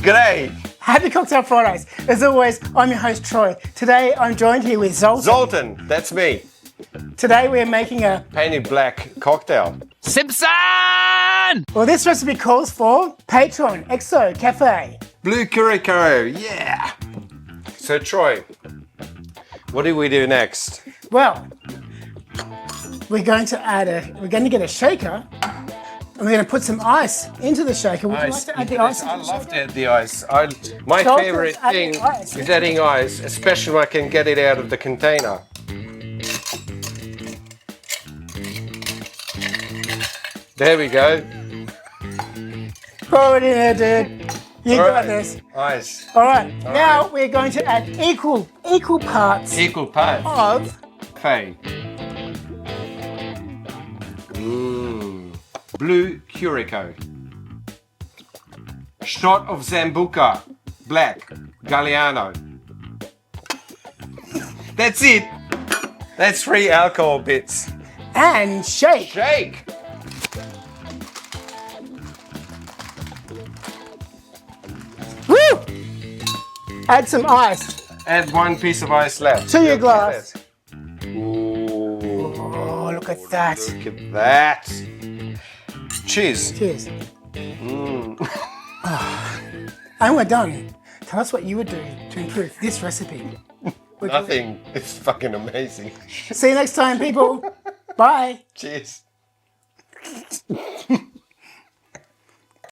G'day. Happy Cocktail Fridays. As always, I'm your host, Troy. Today, I'm joined here with Zoltan. Zoltan, that's me. Today, we're making a... Painted black cocktail. Simpson! Well, this recipe calls for Patron XO Cafe. Blue Curacao, yeah. So Troy, what do we do next? Well, we're going to get a shaker, and we're going to put some ice into the shaker. Would you like to add the ice? I love to add the ice. My Zoltan's favorite adding thing ice. is adding ice, especially when I can get it out of the container. There we go. Pour it in there, dude. You All got right. this. Ice. All right. Now right. we're going to add equal parts Equal parts. of Okay. Blue Curacao. Shot of Zambuca. Black. Galliano. That's it. That's 3 alcohol bits. and shake. Shake. Woo! Add some ice Add 1 piece of ice left. to your glass. Ooh. Oh, look at that. Look at that. Cheers. Cheers. And we're done. Tell us what you would do to improve this recipe. Nothing. It's fucking amazing. See you next time, people. Bye. Cheers.